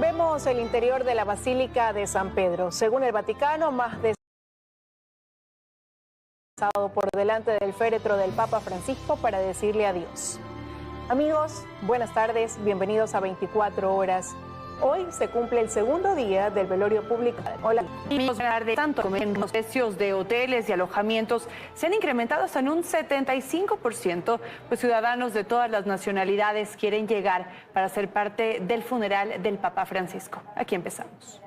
Vemos el interior de la Basílica de San Pedro. Según el Vaticano, más de por delante del féretro del Papa Francisco para decirle adiós. Amigos, buenas tardes, bienvenidos a 24 horas. Hoy se cumple el segundo día del velorio público. Hola. Amigos, buenas tardes. Tanto los precios de hoteles y alojamientos se han incrementado hasta en un 75%, pues ciudadanos de todas las nacionalidades quieren llegar para ser parte del funeral del Papa Francisco. Aquí empezamos.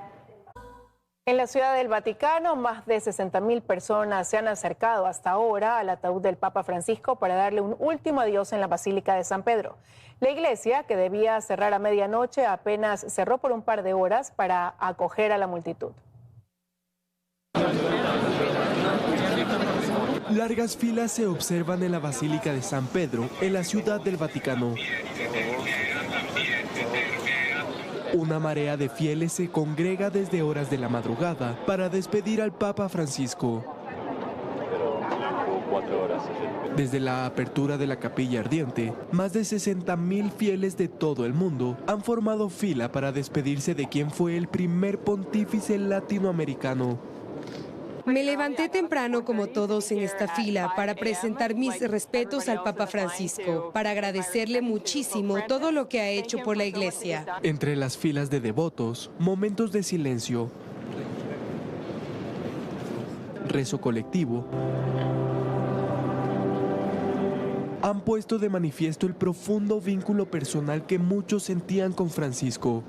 En la Ciudad del Vaticano, más de 60.000 personas se han acercado hasta ahora al ataúd del Papa Francisco para darle un último adiós en la Basílica de San Pedro. La iglesia, que debía cerrar a medianoche, apenas cerró por un par de horas para acoger a la multitud. Largas filas se observan en la Basílica de San Pedro, en la Ciudad del Vaticano. Una marea de fieles se congrega desde horas de la madrugada para despedir al Papa Francisco. Desde la apertura de la capilla ardiente, más de 60.000 fieles de todo el mundo han formado fila para despedirse de quien fue el primer pontífice latinoamericano. Me levanté temprano como todos en esta fila para presentar mis respetos al Papa Francisco, para agradecerle muchísimo todo lo que ha hecho por la iglesia. Entre las filas de devotos, momentos de silencio, rezo colectivo, han puesto de manifiesto el profundo vínculo personal que muchos sentían con Francisco.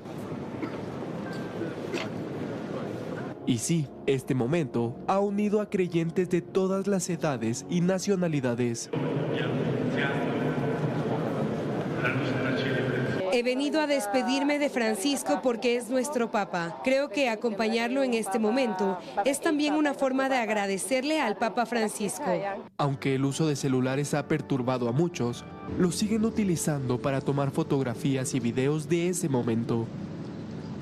Y sí, este momento ha unido a creyentes de todas las edades y nacionalidades. He venido a despedirme de Francisco porque es nuestro Papa. Creo que acompañarlo en este momento es también una forma de agradecerle al Papa Francisco. Aunque el uso de celulares ha perturbado a muchos, los siguen utilizando para tomar fotografías y videos de ese momento.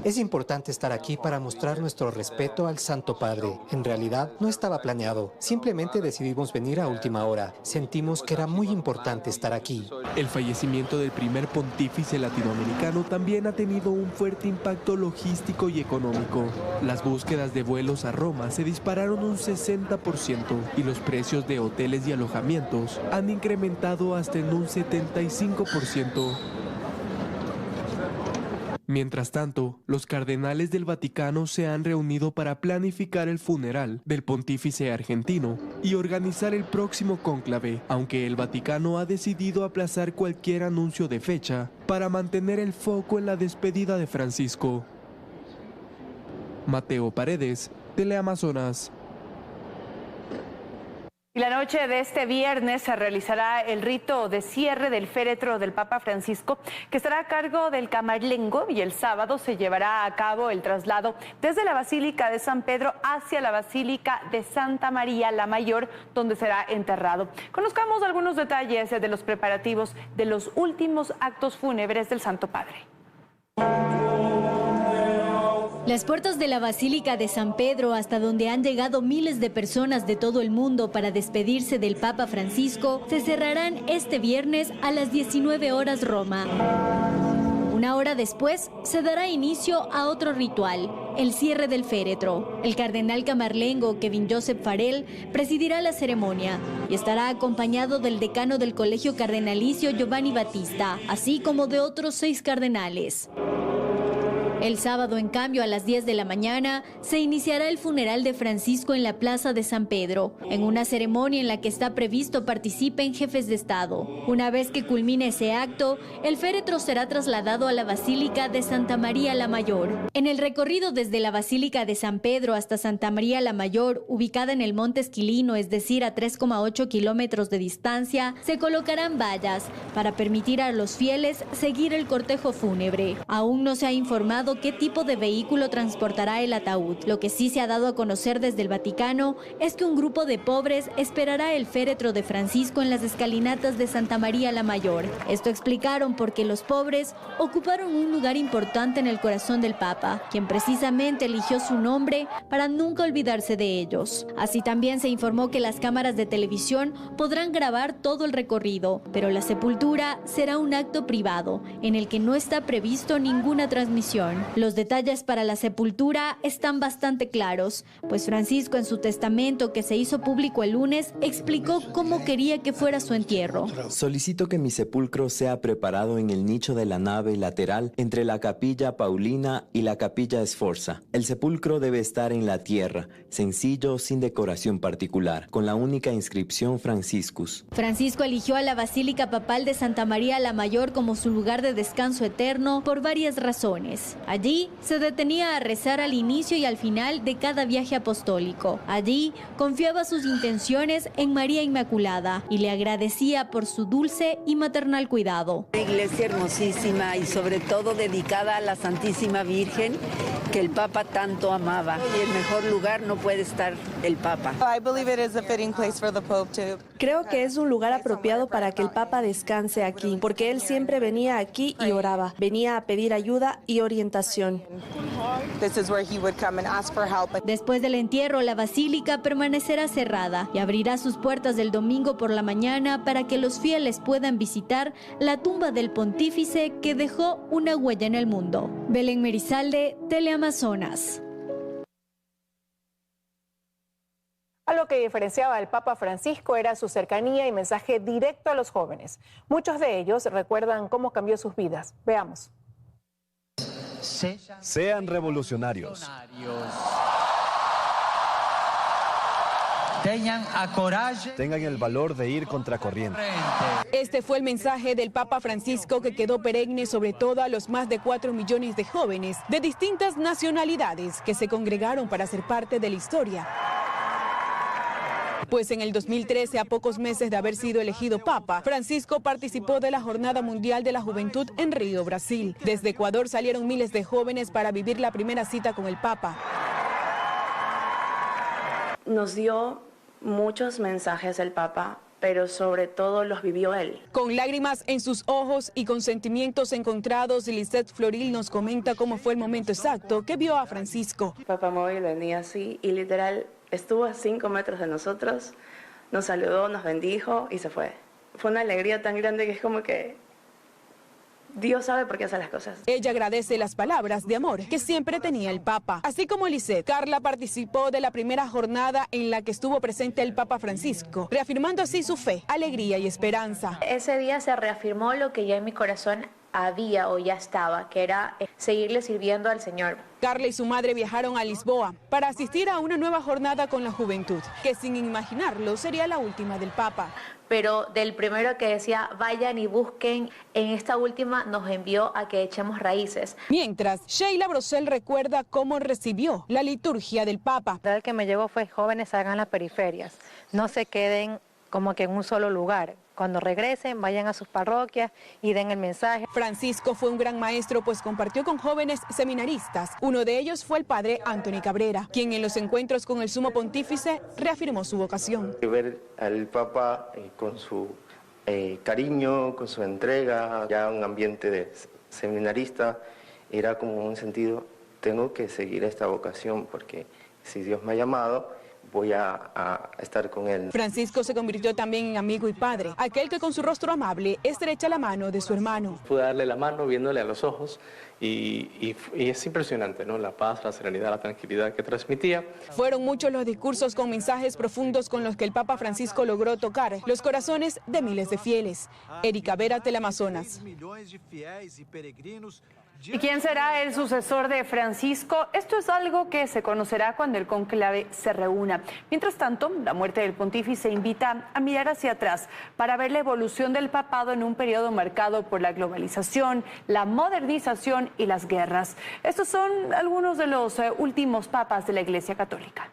Es importante estar aquí para mostrar nuestro respeto al Santo Padre. En realidad, no estaba planeado. Simplemente decidimos venir a última hora. Sentimos que era muy importante estar aquí. El fallecimiento del primer pontífice latinoamericano también ha tenido un fuerte impacto logístico y económico. Las búsquedas de vuelos a Roma se dispararon un 60% y los precios de hoteles y alojamientos han incrementado hasta en un 75%. Mientras tanto, los cardenales del Vaticano se han reunido para planificar el funeral del pontífice argentino y organizar el próximo cónclave, aunque el Vaticano ha decidido aplazar cualquier anuncio de fecha para mantener el foco en la despedida de Francisco. Mateo Paredes, Teleamazonas. Y la noche de este viernes se realizará el rito de cierre del féretro del Papa Francisco, que estará a cargo del camarlengo, y el sábado se llevará a cabo el traslado desde la Basílica de San Pedro hacia la Basílica de Santa María la Mayor, donde será enterrado. Conozcamos algunos detalles de los preparativos de los últimos actos fúnebres del Santo Padre. Las puertas de la Basílica de San Pedro, hasta donde han llegado miles de personas de todo el mundo para despedirse del Papa Francisco, se cerrarán este viernes a las 19 horas Roma. Una hora después se dará inicio a otro ritual, el cierre del féretro. El cardenal camarlengo Kevin Joseph Farrell presidirá la ceremonia y estará acompañado del decano del Colegio Cardenalicio Giovanni Battista, así como de otros 6 cardenales. El sábado, en cambio, a las 10 de la mañana, se iniciará el funeral de Francisco en la Plaza de San Pedro, en una ceremonia en la que está previsto participen jefes de Estado. Una vez que culmine ese acto, el féretro será trasladado a la Basílica de Santa María la Mayor. En el recorrido desde la Basílica de San Pedro hasta Santa María la Mayor, ubicada en el Monte Esquilino, es decir, a 3,8 kilómetros de distancia, se colocarán vallas para permitir a los fieles seguir el cortejo fúnebre. Aún no se ha informado qué tipo de vehículo transportará el ataúd. Lo que sí se ha dado a conocer desde el Vaticano es que un grupo de pobres esperará el féretro de Francisco en las escalinatas de Santa María la Mayor. Esto explicaron porque los pobres ocuparon un lugar importante en el corazón del Papa, quien precisamente eligió su nombre para nunca olvidarse de ellos. Así también se informó que las cámaras de televisión podrán grabar todo el recorrido, pero la sepultura será un acto privado en el que no está previsto ninguna transmisión. Los detalles para la sepultura están bastante claros, pues Francisco en su testamento que se hizo público el lunes explicó cómo quería que fuera su entierro. Solicito que mi sepulcro sea preparado en el nicho de la nave lateral entre la capilla Paulina y la capilla Sforza. El sepulcro debe estar en la tierra, sencillo, sin decoración particular, con la única inscripción Franciscus. Francisco eligió a la Basílica Papal de Santa María la Mayor como su lugar de descanso eterno por varias razones. Allí se detenía a rezar al inicio y al final de cada viaje apostólico. Allí confiaba sus intenciones en María Inmaculada y le agradecía por su dulce y maternal cuidado. Una iglesia hermosísima y sobre todo dedicada a la Santísima Virgen, que el Papa tanto amaba. Y el mejor lugar no puede estar el Papa. Creo que es un lugar apropiado para que el Papa descanse aquí, porque él siempre venía aquí y oraba, venía a pedir ayuda y orientación. Después del entierro, la basílica permanecerá cerrada y abrirá sus puertas el domingo por la mañana para que los fieles puedan visitar la tumba del pontífice que dejó una huella en el mundo. Belén Merizalde, Teleamazonas. Algo que diferenciaba al Papa Francisco era su cercanía y mensaje directo a los jóvenes. Muchos de ellos recuerdan cómo cambió sus vidas. Veamos. Sean revolucionarios. Tengan el valor de ir contracorriente. Este fue el mensaje del Papa Francisco que quedó perenne sobre todo a los más de 4 millones de jóvenes de distintas nacionalidades que se congregaron para ser parte de la historia. Pues en el 2013, a pocos meses de haber sido elegido Papa, Francisco participó de la Jornada Mundial de la Juventud en Río, Brasil. Desde Ecuador salieron miles de jóvenes para vivir la primera cita con el Papa. Nos dio muchos mensajes el Papa, pero sobre todo los vivió él. Con lágrimas en sus ojos y con sentimientos encontrados, Lisette Floril nos comenta cómo fue el momento exacto que vio a Francisco. Papá móvil venía así y literal estuvo a 5 metros de nosotros, nos saludó, nos bendijo y se fue. Fue una alegría tan grande que es como que Dios sabe por qué hace las cosas. Ella agradece las palabras de amor que siempre tenía el Papa. Así como Lisette, Carla participó de la primera jornada en la que estuvo presente el Papa Francisco, reafirmando así su fe, alegría y esperanza. Ese día se reafirmó lo que ya en mi corazón había o ya estaba, que era seguirle sirviendo al Señor. Carla y su madre viajaron a Lisboa para asistir a una nueva jornada con la juventud, que sin imaginarlo sería la última del Papa. Pero del primero que decía, vayan y busquen, en esta última nos envió a que echemos raíces. Mientras, Sheila Brosel recuerda cómo recibió la liturgia del Papa. El que me llegó fue: jóvenes, salgan las periferias, no se queden como que en un solo lugar. Cuando regresen, vayan a sus parroquias y den el mensaje. Francisco fue un gran maestro, pues compartió con jóvenes seminaristas. Uno de ellos fue el padre Anthony Cabrera, quien en los encuentros con el sumo pontífice reafirmó su vocación. Ver al Papa con su cariño, con su entrega, ya un ambiente de seminarista, era como un sentido, tengo que seguir esta vocación porque si Dios me ha llamado, voy a estar con él. Francisco se convirtió también en amigo y padre, aquel que con su rostro amable estrecha la mano de su hermano. Pude darle la mano viéndole a los ojos y es impresionante, ¿no? La paz, la serenidad, la tranquilidad que transmitía. Fueron muchos los discursos con mensajes profundos con los que el Papa Francisco logró tocar los corazones de miles de fieles. Erika Vera, Teleamazonas. ¿Y quién será el sucesor de Francisco? Esto es algo que se conocerá cuando el cónclave se reúna. Mientras tanto, la muerte del pontífice invita a mirar hacia atrás para ver la evolución del papado en un periodo marcado por la globalización, la modernización y las guerras. Estos son algunos de los últimos papas de la Iglesia Católica.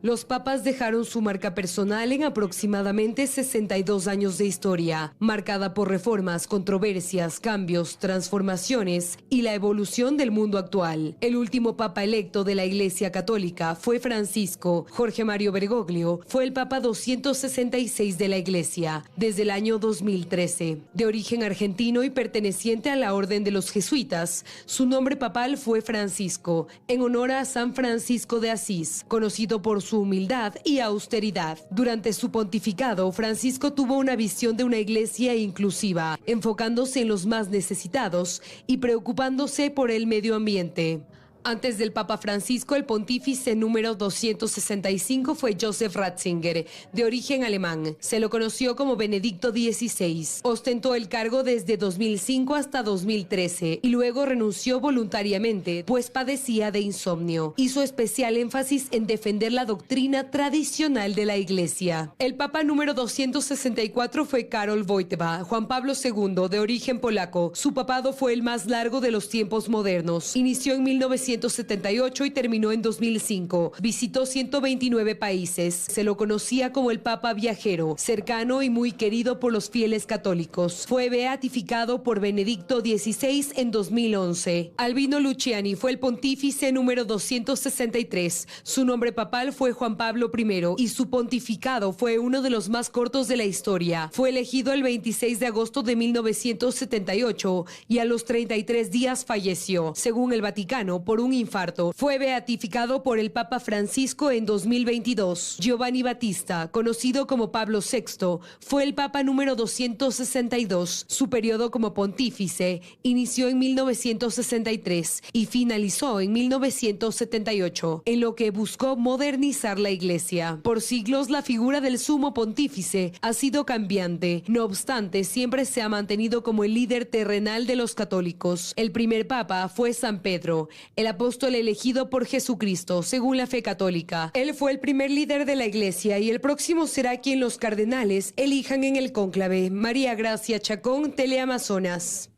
Los papas dejaron su marca personal en aproximadamente 62 años de historia, marcada por reformas, controversias, cambios, transformaciones y la evolución del mundo actual. El último papa electo de la Iglesia Católica fue Francisco. Jorge Mario Bergoglio fue el papa 266 de la Iglesia desde el año 2013. De origen argentino y perteneciente a la Orden de los Jesuitas, su nombre papal fue Francisco, en honor a San Francisco de Asís, conocido por su su humildad y austeridad. Durante su pontificado, Francisco tuvo una visión de una iglesia inclusiva, enfocándose en los más necesitados y preocupándose por el medio ambiente. Antes del Papa Francisco, el pontífice número 265 fue Joseph Ratzinger, de origen alemán. Se lo conoció como Benedicto XVI. Ostentó el cargo desde 2005 hasta 2013 y luego renunció voluntariamente, pues padecía de insomnio. Hizo especial énfasis en defender la doctrina tradicional de la Iglesia. El Papa número 264 fue Karol Wojtyła, Juan Pablo II, de origen polaco. Su papado fue el más largo de los tiempos modernos. Inició en 1978 y terminó en 2005. Visitó 129 países. Se lo conocía como el Papa Viajero, cercano y muy querido por los fieles católicos. Fue beatificado por Benedicto XVI en 2011. Albino Luciani fue el pontífice número 263. Su nombre papal fue Juan Pablo I y su pontificado fue uno de los más cortos de la historia. Fue elegido el 26 de agosto de 1978 y a los 33 días falleció. Según el Vaticano, por un infarto. Fue beatificado por el Papa Francisco en 2022. Giovanni Battista, conocido como Pablo VI, fue el Papa número 262. Su periodo como pontífice inició en 1963 y finalizó en 1978, en lo que buscó modernizar la Iglesia. Por siglos, la figura del sumo pontífice ha sido cambiante. No obstante, siempre se ha mantenido como el líder terrenal de los católicos. El primer Papa fue San Pedro, el apóstol elegido por Jesucristo, según la fe católica. Él fue el primer líder de la Iglesia y el próximo será quien los cardenales elijan en el cónclave. María Gracia Chacón, Teleamazonas.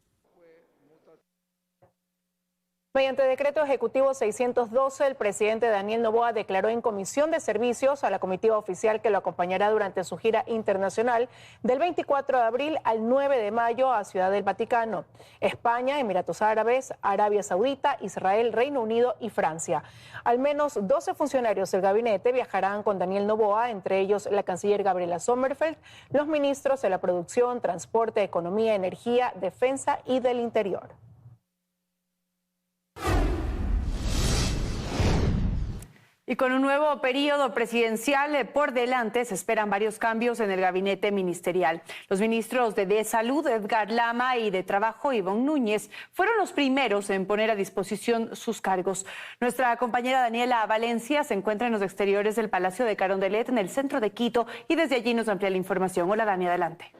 Mediante decreto ejecutivo 612, el presidente Daniel Noboa declaró en comisión de servicios a la comitiva oficial que lo acompañará durante su gira internacional del 24 de abril al 9 de mayo a Ciudad del Vaticano, España, Emiratos Árabes, Arabia Saudita, Israel, Reino Unido y Francia. Al menos 12 funcionarios del gabinete viajarán con Daniel Noboa, entre ellos la canciller Gabriela Sommerfeld, los ministros de la Producción, Transporte, Economía, Energía, Defensa y del Interior. Y con un nuevo periodo presidencial por delante, se esperan varios cambios en el gabinete ministerial. Los ministros de Salud, Edgar Lama, y de Trabajo, Ivonne Núñez, fueron los primeros en poner a disposición sus cargos. Nuestra compañera Daniela Valencia se encuentra en los exteriores del Palacio de Carondelet, en el centro de Quito, y desde allí nos amplía la información. Hola, Dani, adelante.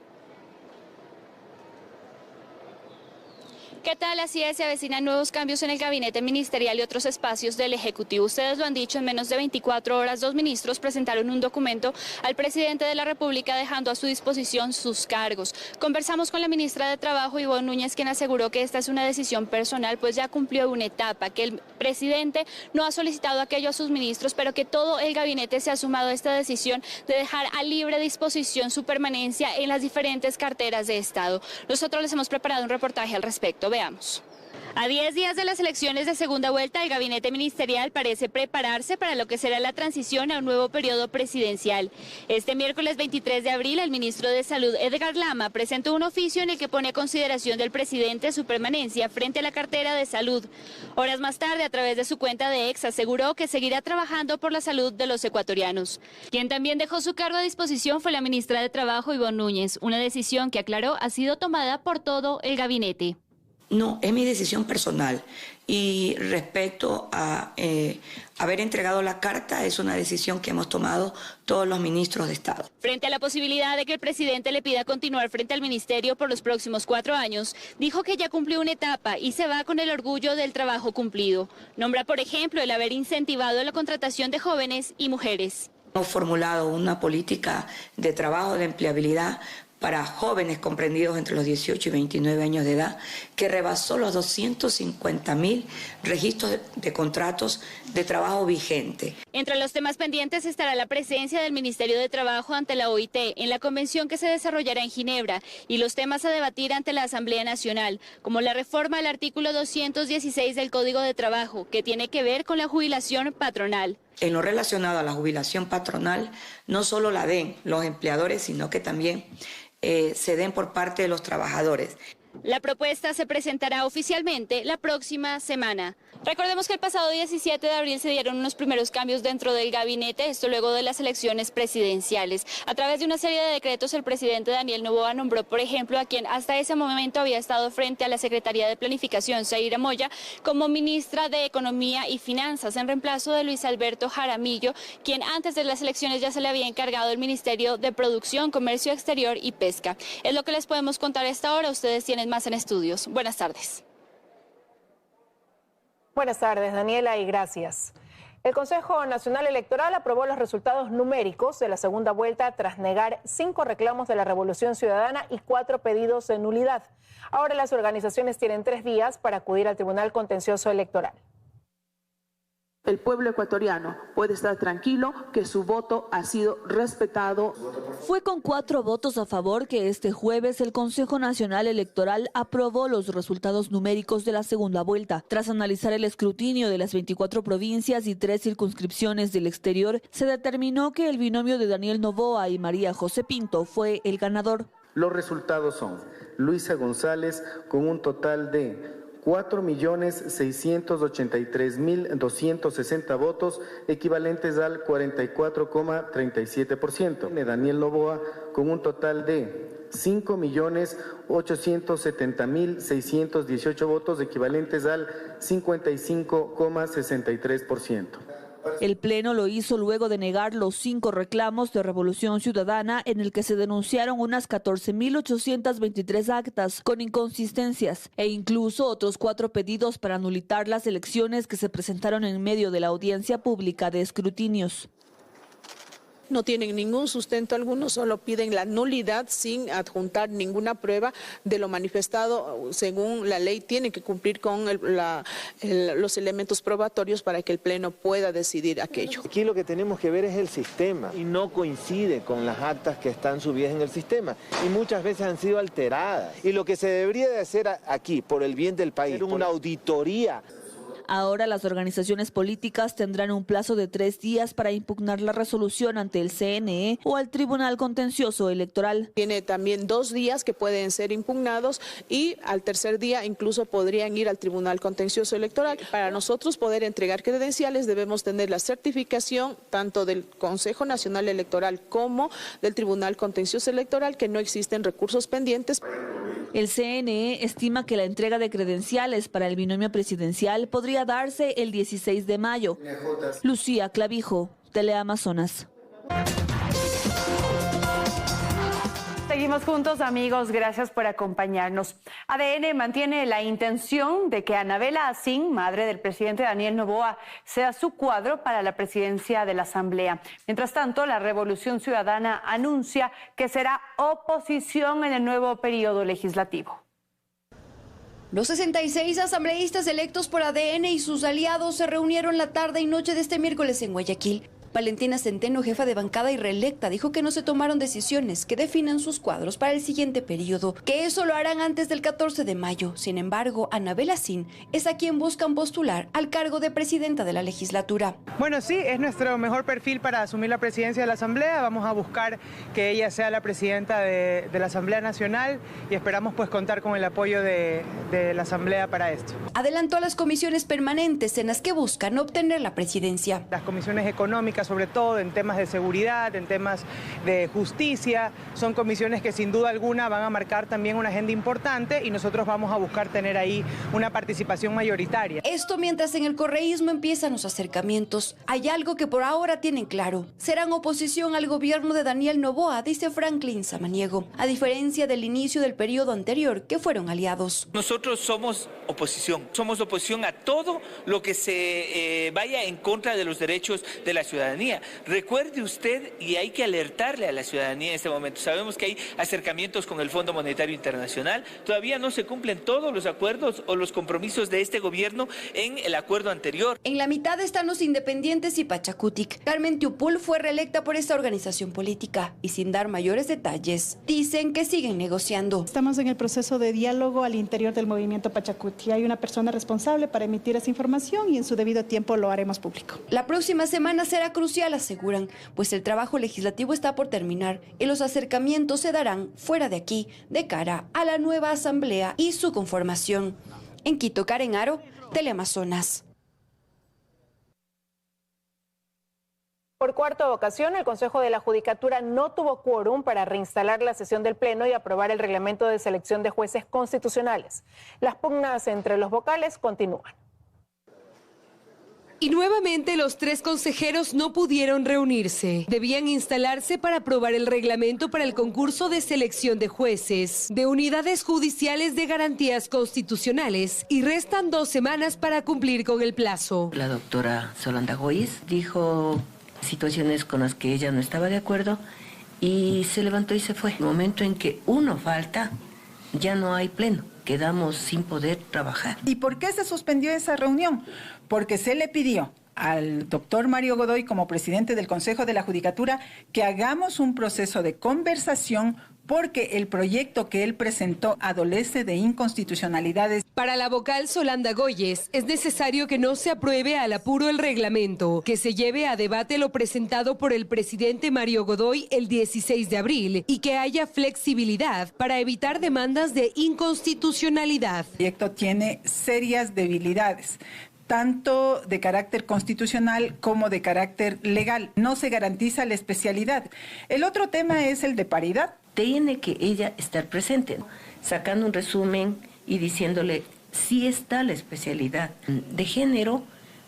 ¿Qué tal? Así es, se avecinan nuevos cambios en el gabinete ministerial y otros espacios del Ejecutivo. Ustedes lo han dicho, en menos de 24 horas, 2 ministros presentaron un documento al presidente de la República dejando a su disposición sus cargos. Conversamos con la ministra de Trabajo, Ivonne Núñez, quien aseguró que esta es una decisión personal, pues ya cumplió una etapa, que el presidente no ha solicitado aquello a sus ministros, pero que todo el gabinete se ha sumado a esta decisión de dejar a libre disposición su permanencia en las diferentes carteras de Estado. Nosotros les hemos preparado un reportaje al respecto. Veamos. A 10 días de las elecciones de segunda vuelta, el gabinete ministerial parece prepararse para lo que será la transición a un nuevo periodo presidencial. Este miércoles 23 de abril, el ministro de Salud, Edgar Lama, presentó un oficio en el que pone a consideración del presidente su permanencia frente a la cartera de Salud. Horas más tarde, a través de su cuenta de X, aseguró que seguirá trabajando por la salud de los ecuatorianos. Quien también dejó su cargo a disposición fue la ministra de Trabajo, Ivonne Núñez, una decisión que, aclaró, ha sido tomada por todo el gabinete. No, es mi decisión personal y respecto a haber entregado la carta es una decisión que hemos tomado todos los ministros de Estado. Frente a la posibilidad de que el presidente le pida continuar frente al ministerio por los próximos 4 años, dijo que ya cumplió una etapa y se va con el orgullo del trabajo cumplido. Nombra, por ejemplo, el haber incentivado la contratación de jóvenes y mujeres. Hemos formulado una política de trabajo, de empleabilidad para jóvenes comprendidos entre los 18 y 29 años de edad, que rebasó los 250.000 registros de contratos de trabajo vigente. Entre los temas pendientes estará la presencia del Ministerio de Trabajo ante la OIT en la convención que se desarrollará en Ginebra y los temas a debatir ante la Asamblea Nacional, como la reforma al artículo 216 del Código de Trabajo, que tiene que ver con la jubilación patronal. En lo relacionado a la jubilación patronal, no solo la den los empleadores, sino que también se den por parte de los trabajadores. La propuesta se presentará oficialmente la próxima semana. Recordemos que el pasado 17 de abril se dieron unos primeros cambios dentro del gabinete, esto luego de las elecciones presidenciales. A través de una serie de decretos, el presidente Daniel Noboa nombró, por ejemplo, a quien hasta ese momento había estado frente a la Secretaría de Planificación, Zaira Moya, como ministra de Economía y Finanzas, en reemplazo de Luis Alberto Jaramillo, quien antes de las elecciones ya se le había encargado el Ministerio de Producción, Comercio Exterior y Pesca. Es lo que les podemos contar a esta hora. Ustedes tienen más en estudios. Buenas tardes. Buenas tardes, Daniela, y gracias. El Consejo Nacional Electoral aprobó los resultados numéricos de la segunda vuelta tras negar 5 reclamos de la Revolución Ciudadana y 4 pedidos de nulidad. Ahora las organizaciones tienen 3 días para acudir al Tribunal Contencioso Electoral. El pueblo ecuatoriano puede estar tranquilo que su voto ha sido respetado. Fue con 4 votos a favor que este jueves el Consejo Nacional Electoral aprobó los resultados numéricos de la segunda vuelta. Tras analizar el escrutinio de las 24 provincias y 3 circunscripciones del exterior, se determinó que el binomio de Daniel Noboa y María José Pinto fue el ganador. Los resultados son: Luisa González con un total de 4.683.260 votos, equivalentes al 44,37%. Daniel Noboa con un total de 5.870.618 votos, equivalentes al 55,63%. El Pleno lo hizo luego de negar los 5 reclamos de Revolución Ciudadana, en el que se denunciaron unas 14.823 actas con inconsistencias e incluso otros 4 pedidos para anular las elecciones que se presentaron en medio de la audiencia pública de escrutinios. No tienen ningún sustento alguno, solo piden la nulidad sin adjuntar ninguna prueba de lo manifestado. Según la ley, tienen que cumplir con los elementos probatorios para que el Pleno pueda decidir aquello. Aquí lo que tenemos que ver es el sistema y no coincide con las actas que están subidas en el sistema y muchas veces han sido alteradas. Y lo que se debería de hacer aquí, por el bien del país, es una auditoría. Ahora las organizaciones políticas tendrán un plazo de 3 días para impugnar la resolución ante el CNE o al Tribunal Contencioso Electoral. Tiene también 2 días que pueden ser impugnados y al tercer día incluso podrían ir al Tribunal Contencioso Electoral. Para nosotros poder entregar credenciales debemos tener la certificación tanto del Consejo Nacional Electoral como del Tribunal Contencioso Electoral que no existen recursos pendientes. El CNE estima que la entrega de credenciales para el binomio presidencial podría darse el 16 de mayo. Lucía Clavijo, Teleamazonas. Seguimos juntos, amigos. Gracias por acompañarnos. ADN mantiene la intención de que Anabela Asín, madre del presidente Daniel Noboa, sea su cuadro para la presidencia de la Asamblea. Mientras tanto, la Revolución Ciudadana anuncia que será oposición en el nuevo periodo legislativo. Los 66 asambleístas electos por ADN y sus aliados se reunieron la tarde y noche de este miércoles en Guayaquil. Valentina Centeno, jefa de bancada y reelecta, dijo que no se tomaron decisiones que definan sus cuadros para el siguiente periodo, que eso lo harán antes del 14 de mayo. Sin embargo, Anabela Asín es a quien buscan postular al cargo de presidenta de la legislatura. Bueno, sí, es nuestro mejor perfil para asumir la presidencia de la Asamblea. Vamos a buscar que ella sea la presidenta de la Asamblea Nacional y esperamos pues contar con el apoyo de la Asamblea para esto. Adelantó a las comisiones permanentes en las que buscan obtener la presidencia. Las comisiones económicas, sobre todo en temas de seguridad, en temas de justicia, son comisiones que sin duda alguna van a marcar también una agenda importante y nosotros vamos a buscar tener ahí una participación mayoritaria. Esto mientras en el correísmo empiezan los acercamientos. Hay algo que por ahora tienen claro. Serán oposición al gobierno de Daniel Noboa, dice Franklin Samaniego, a diferencia del inicio del periodo anterior, que fueron aliados. Nosotros somos oposición a todo lo que se vaya en contra de los derechos de la ciudadanía. Recuerde usted, y hay que alertarle a la ciudadanía en este momento, sabemos que hay acercamientos con el Fondo Monetario Internacional, todavía no se cumplen todos los acuerdos o los compromisos de este gobierno en el acuerdo anterior. En la mitad están los independientes y Pachacutic. Carmen Tiupul fue reelecta por esta organización política y sin dar mayores detalles, dicen que siguen negociando. Estamos en el proceso de diálogo al interior del movimiento Pachacuti. Hay una persona responsable para emitir esa información y en su debido tiempo lo haremos público. La próxima semana será crucial crucial, aseguran, pues el trabajo legislativo está por terminar y los acercamientos se darán fuera de aquí de cara a la nueva asamblea y su conformación. En Quito, Karen Aro, Teleamazonas. Por cuarta ocasión, el Consejo de la Judicatura no tuvo quórum para reinstalar la sesión del Pleno y aprobar el reglamento de selección de jueces constitucionales. Las pugnas entre los vocales continúan. Y nuevamente los 3 consejeros no pudieron reunirse. Debían instalarse para aprobar el reglamento para el concurso de selección de jueces de unidades judiciales de garantías constitucionales y restan 2 semanas para cumplir con el plazo. La doctora Yolanda Goiz dijo situaciones con las que ella no estaba de acuerdo y se levantó y se fue. En el momento en que uno falta, ya no hay pleno. Quedamos sin poder trabajar. ¿Y por qué se suspendió esa reunión? Porque se le pidió al doctor Mario Godoy, como presidente del Consejo de la Judicatura, que hagamos un proceso de conversación porque el proyecto que él presentó adolece de inconstitucionalidades. Para la vocal Yolanda Goyes, es necesario que no se apruebe al apuro el reglamento, que se lleve a debate lo presentado por el presidente Mario Godoy el 16 de abril y que haya flexibilidad para evitar demandas de inconstitucionalidad. El proyecto tiene serias debilidades, tanto de carácter constitucional como de carácter legal. No se garantiza la especialidad. El otro tema es el de paridad. Tiene que ella estar presente, sacando un resumen y diciéndole si está la especialidad de género,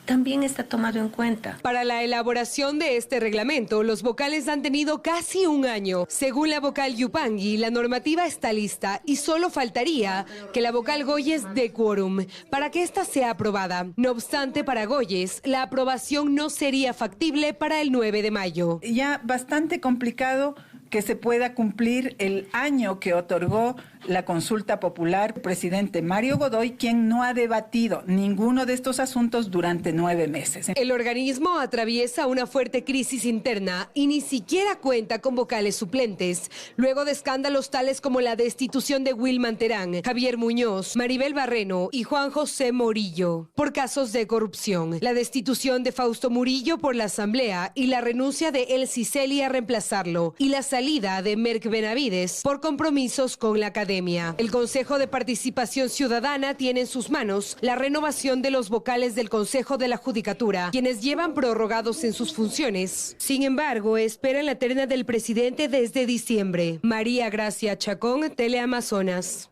también está tomado en cuenta. Para la elaboración de este reglamento, los vocales han tenido casi un año. Según la vocal Yupangui, la normativa está lista y solo faltaría que la vocal Goyes dé quórum para que ésta sea aprobada. No obstante, para Goyes, la aprobación no sería factible para el 9 de mayo. Ya bastante complicado que se pueda cumplir el año que otorgó la consulta popular presidente Mario Godoy, quien no ha debatido ninguno de estos asuntos durante 9 meses. El organismo atraviesa una fuerte crisis interna y ni siquiera cuenta con vocales suplentes, luego de escándalos tales como la destitución de Wilman Terán, Javier Muñoz, Maribel Barreno y Juan José Morillo por casos de corrupción, la destitución de Fausto Murillo por la Asamblea y la renuncia de El Ciceli a reemplazarlo, y la salida de Merck Benavides por compromisos con la academia. El Consejo de Participación Ciudadana tiene en sus manos la renovación de los vocales del Consejo de la Judicatura, quienes llevan prorrogados en sus funciones. Sin embargo, esperan la terna del presidente desde diciembre. María Gracia Chacón, Teleamazonas.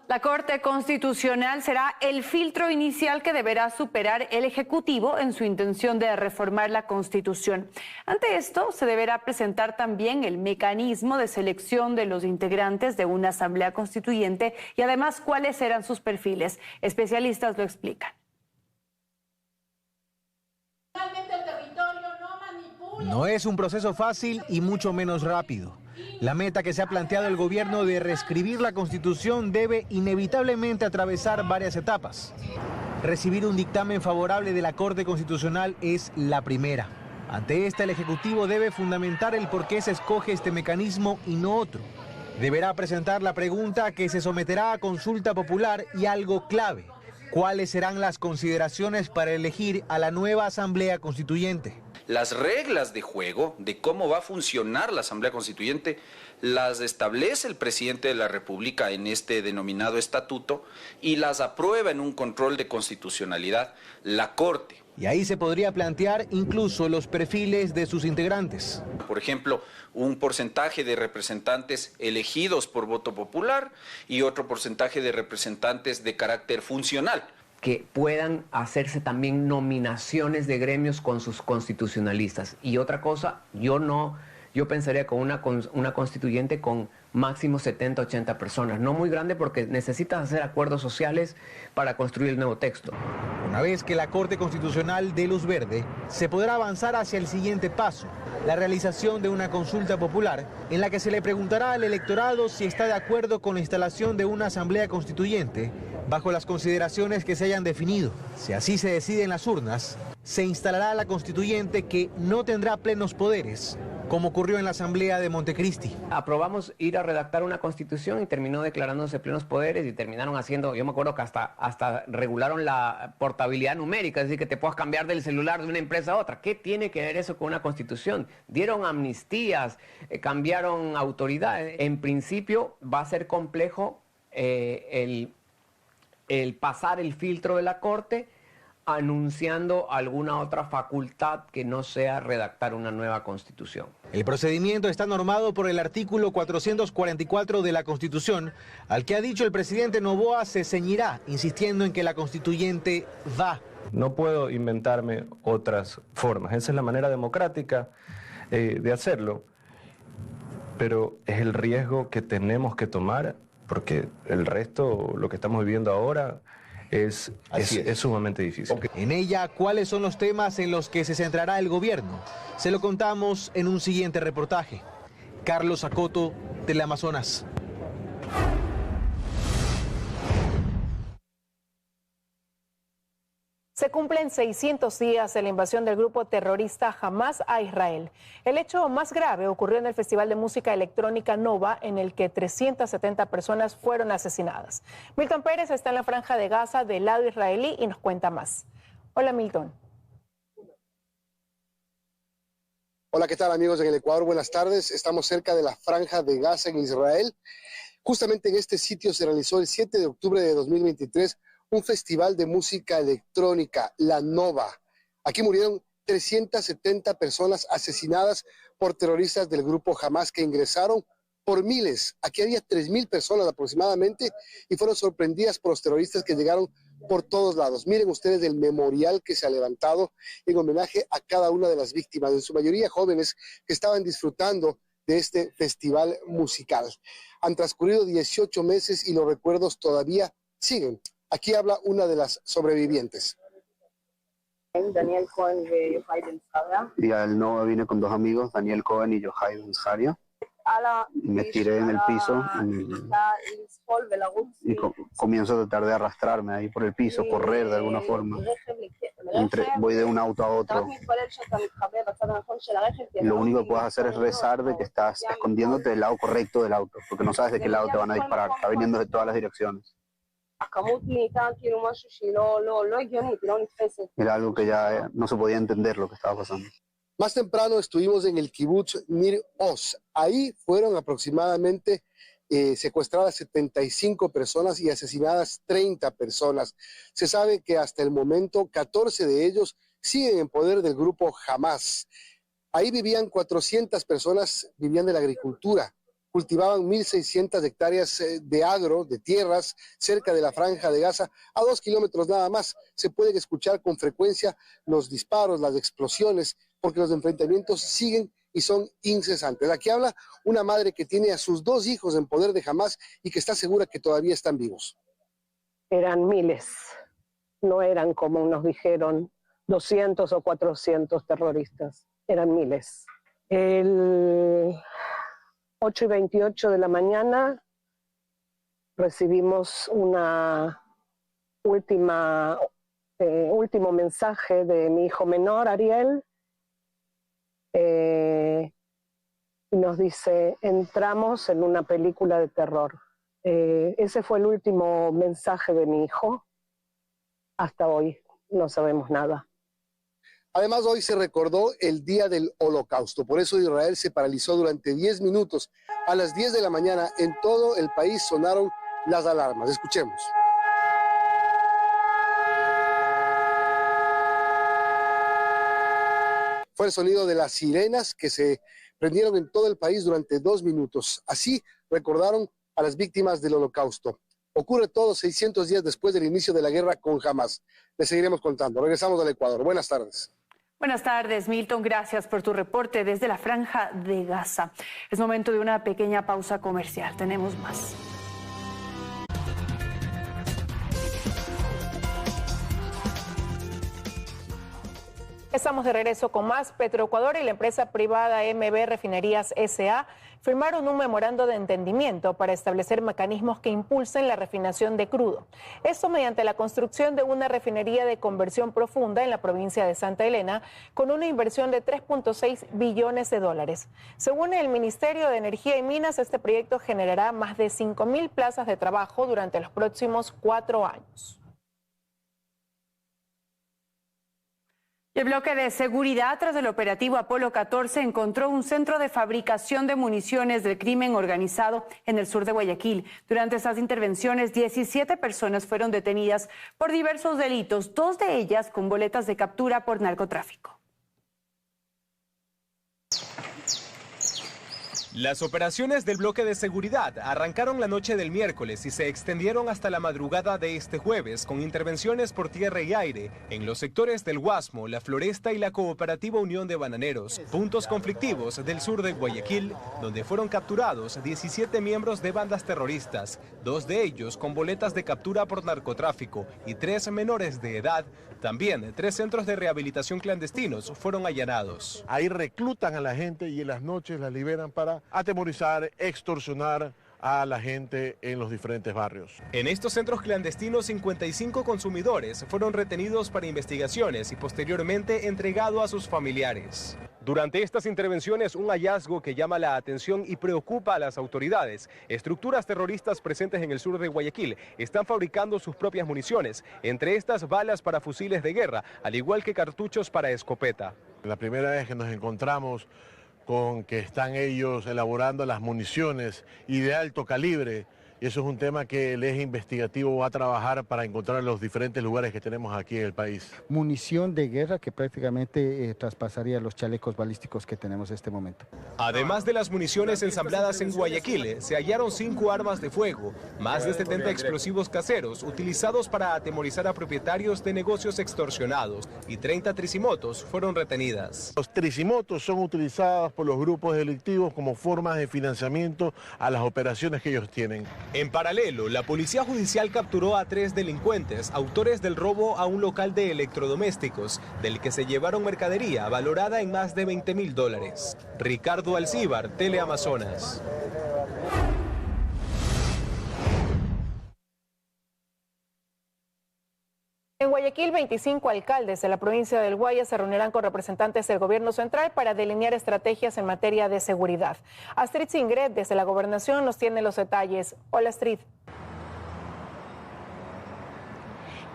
La Corte Constitucional será el filtro inicial que deberá superar el Ejecutivo en su intención de reformar la Constitución. Ante esto, se deberá presentar también el mecanismo de selección de los integrantes de una Asamblea Constituyente y además cuáles serán sus perfiles. Especialistas lo explican. No es un proceso fácil y mucho menos rápido. La meta que se ha planteado el gobierno de reescribir la Constitución debe inevitablemente atravesar varias etapas. Recibir un dictamen favorable de la Corte Constitucional es la primera. Ante esta, el Ejecutivo debe fundamentar el por qué se escoge este mecanismo y no otro. Deberá presentar la pregunta que se someterá a consulta popular y algo clave: ¿cuáles serán las consideraciones para elegir a la nueva Asamblea Constituyente? Las reglas de juego de cómo va a funcionar la Asamblea Constituyente las establece el presidente de la República en este denominado estatuto y las aprueba en un control de constitucionalidad la Corte. Y ahí se podría plantear incluso los perfiles de sus integrantes. Por ejemplo, un porcentaje de representantes elegidos por voto popular y otro porcentaje de representantes de carácter funcional. Que puedan hacerse también nominaciones de gremios con sus constitucionalistas. Y otra cosa, yo pensaría con una constituyente con máximo 70, 80 personas. No muy grande porque necesitas hacer acuerdos sociales para construir el nuevo texto. Una vez que la Corte Constitucional dé luz verde, se podrá avanzar hacia el siguiente paso: la realización de una consulta popular en la que se le preguntará al electorado si está de acuerdo con la instalación de una asamblea constituyente bajo las consideraciones que se hayan definido. Si así se decide en las urnas, se instalará la constituyente, que no tendrá plenos poderes, como ocurrió en la Asamblea de Montecristi. Aprobamos ir a redactar una constitución y terminó declarándose plenos poderes y terminaron haciendo, yo me acuerdo que hasta regularon la portabilidad numérica, es decir, que te puedas cambiar del celular de una empresa a otra. ¿Qué tiene que ver eso con una constitución? Dieron amnistías, cambiaron autoridades. En principio va a ser complejo el pasar el filtro de la Corte anunciando alguna otra facultad que no sea redactar una nueva constitución. El procedimiento está normado por el artículo 444 de la Constitución, al que ha dicho el presidente Noboa se ceñirá, insistiendo en que la constituyente va. No puedo inventarme otras formas, esa es la manera democrática de hacerlo, pero es el riesgo que tenemos que tomar, porque el resto, lo que estamos viviendo ahora, es sumamente difícil. En ella, ¿cuáles son los temas en los que se centrará el gobierno? Se lo contamos en un siguiente reportaje. Carlos Acoto, Teleamazonas. Se cumplen 600 días de la invasión del grupo terrorista Hamas a Israel. El hecho más grave ocurrió en el Festival de Música Electrónica Nova, en el que 370 personas fueron asesinadas. Milton Pérez está en la Franja de Gaza del lado israelí y nos cuenta más. Hola, Milton. Hola, ¿qué tal, amigos en el Ecuador? Buenas tardes. Estamos cerca de la Franja de Gaza en Israel. Justamente en este sitio se realizó el 7 de octubre de 2023 un festival de música electrónica, la Nova. Aquí murieron 370 personas asesinadas por terroristas del grupo Hamas que ingresaron por miles. Aquí había 3.000 personas aproximadamente y fueron sorprendidas por los terroristas que llegaron por todos lados. Miren ustedes el memorial que se ha levantado en homenaje a cada una de las víctimas, en su mayoría jóvenes que estaban disfrutando de este festival musical. Han transcurrido 18 meses y los recuerdos todavía siguen. Aquí habla una de las sobrevivientes. Daniel Cohen y Yochai Zaria. Y al Nova vine con dos amigos, Daniel Cohen y Yochai Zaria. Y me tiré en el piso y comienzo a tratar de arrastrarme ahí por el piso, correr de alguna forma. Voy de un auto a otro. Y lo único que puedes hacer es rezar de que estás escondiéndote del lado correcto del auto, porque no sabes de qué lado te van a disparar, está viniendo de todas las direcciones. Era algo que ya no se podía entender lo que estaba pasando. Más temprano estuvimos en el kibutz Nir Oz. Ahí fueron aproximadamente secuestradas 75 personas y asesinadas 30 personas. Se sabe que hasta el momento 14 de ellos siguen en poder del grupo Hamas. Ahí vivían 400 personas, vivían de la agricultura. Cultivaban 1.600 hectáreas de agro, de tierras, cerca de la Franja de Gaza, a 2 kilómetros nada más. Se pueden escuchar con frecuencia los disparos, las explosiones, porque los enfrentamientos siguen y son incesantes. Aquí habla una madre que tiene a sus 2 hijos en poder de Hamas y que está segura que todavía están vivos. Eran miles, no eran como nos dijeron 200 o 400 terroristas, eran miles. El 8:28 de la mañana recibimos una último mensaje de mi hijo menor, Ariel, y nos dice, entramos en una película de terror. Ese fue el último mensaje de mi hijo. Hasta hoy no sabemos nada. Además, hoy se recordó el Día del Holocausto. Por eso Israel se paralizó durante 10 minutos. A las 10 de la mañana en todo el país sonaron las alarmas. Escuchemos. Fue el sonido de las sirenas que se prendieron en todo el país durante 2 minutos. Así recordaron a las víctimas del Holocausto. Ocurre todo 600 días después del inicio de la guerra con Hamas. Les seguiremos contando. Regresamos al Ecuador. Buenas tardes. Buenas tardes, Milton. Gracias por tu reporte desde la Franja de Gaza. Es momento de una pequeña pausa comercial. Tenemos más. Estamos de regreso con más. Petroecuador y la empresa privada MB Refinerías S.A. firmaron un memorando de entendimiento para establecer mecanismos que impulsen la refinación de crudo. Esto mediante la construcción de una refinería de conversión profunda en la provincia de Santa Elena con una inversión de 3.6 billones de dólares. Según el Ministerio de Energía y Minas, este proyecto generará más de 5.000 plazas de trabajo durante los próximos 4 años. El bloque de seguridad tras el operativo Apolo 14 encontró un centro de fabricación de municiones del crimen organizado en el sur de Guayaquil. Durante estas intervenciones, 17 personas fueron detenidas por diversos delitos, 2 de ellas con boletas de captura por narcotráfico. Las operaciones del bloque de seguridad arrancaron la noche del miércoles y se extendieron hasta la madrugada de este jueves con intervenciones por tierra y aire en los sectores del Guasmo, La Floresta y la Cooperativa Unión de Bananeros, puntos conflictivos del sur de Guayaquil, donde fueron capturados 17 miembros de bandas terroristas, 2 de ellos con boletas de captura por narcotráfico y 3 menores de edad. También 3 centros de rehabilitación clandestinos fueron allanados. Ahí reclutan a la gente y en las noches la liberan para atemorizar, extorsionar a la gente en los diferentes barrios. En estos centros clandestinos, 55 consumidores fueron retenidos para investigaciones y posteriormente entregados a sus familiares. Durante estas intervenciones, un hallazgo que llama la atención y preocupa a las autoridades. Estructuras terroristas presentes en el sur de Guayaquil están fabricando sus propias municiones, entre estas balas para fusiles de guerra, al igual que cartuchos para escopeta. La primera vez que nos encontramos con que están ellos elaborando las municiones y de alto calibre, y eso es un tema que el eje investigativo va a trabajar para encontrar los diferentes lugares que tenemos aquí en el país. Munición de guerra que prácticamente traspasaría los chalecos balísticos que tenemos en este momento. Además de las municiones ensambladas en Guayaquil, se hallaron 5 armas de fuego, más de 70 explosivos caseros utilizados para atemorizar a propietarios de negocios extorsionados y 30 tricimotos fueron retenidas. Los tricimotos son utilizados por los grupos delictivos como formas de financiamiento a las operaciones que ellos tienen. En paralelo, la Policía Judicial capturó a 3 delincuentes, autores del robo a un local de electrodomésticos, del que se llevaron mercadería valorada en más de $20,000. Ricardo Alcíbar, Teleamazonas. En Guayaquil, 25 alcaldes de la provincia del Guayas se reunirán con representantes del gobierno central para delinear estrategias en materia de seguridad. Astrid Singret, desde la gobernación, nos tiene los detalles. Hola, Astrid.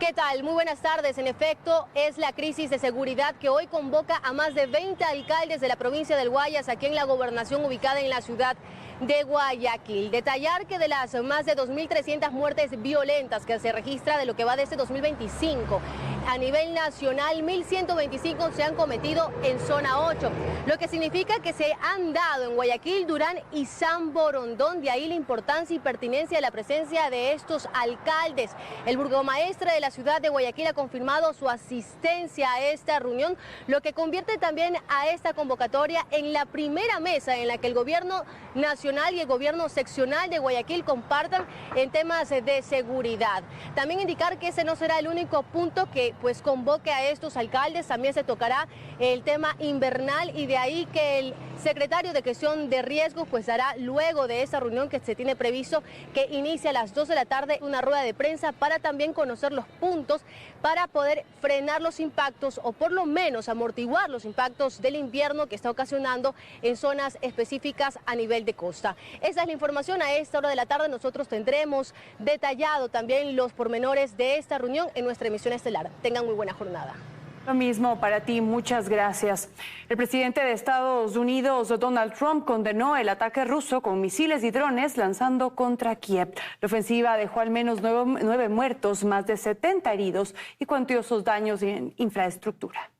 ¿Qué tal? Muy buenas tardes. En efecto, es la crisis de seguridad que hoy convoca a más de 20 alcaldes de la provincia del Guayas, aquí en la gobernación ubicada en la ciudad de Guayaquil. Detallar que de las más de 2.300 muertes violentas que se registra de lo que va de este 2025, a nivel nacional 1.125 se han cometido en zona 8, lo que significa que se han dado en Guayaquil, Durán y San Borondón. De ahí la importancia y pertinencia de la presencia de estos alcaldes. El burgomaestre de la ciudad de Guayaquil ha confirmado su asistencia a esta reunión, lo que convierte también a esta convocatoria en la primera mesa en la que el gobierno nacional y el gobierno seccional de Guayaquil compartan en temas de seguridad. También indicar que ese no será el único punto que pues convoque a estos alcaldes, también se tocará el tema invernal, y de ahí que el secretario de Gestión de Riesgos pues dará luego de esa reunión que se tiene previsto que inicia a las 2 de la tarde una rueda de prensa para también conocer los puntos para poder frenar los impactos o por lo menos amortiguar los impactos del invierno que está ocasionando en zonas específicas a nivel de costa. Esa es la información a esta hora de la tarde. Nosotros tendremos detallado también los pormenores de esta reunión en nuestra emisión estelar. Tengan muy buena jornada. Lo mismo para ti, muchas gracias. El presidente de Estados Unidos, Donald Trump, condenó el ataque ruso con misiles y drones lanzando contra Kiev. La ofensiva dejó al menos 9 muertos, más de 70 heridos y cuantiosos daños en infraestructura.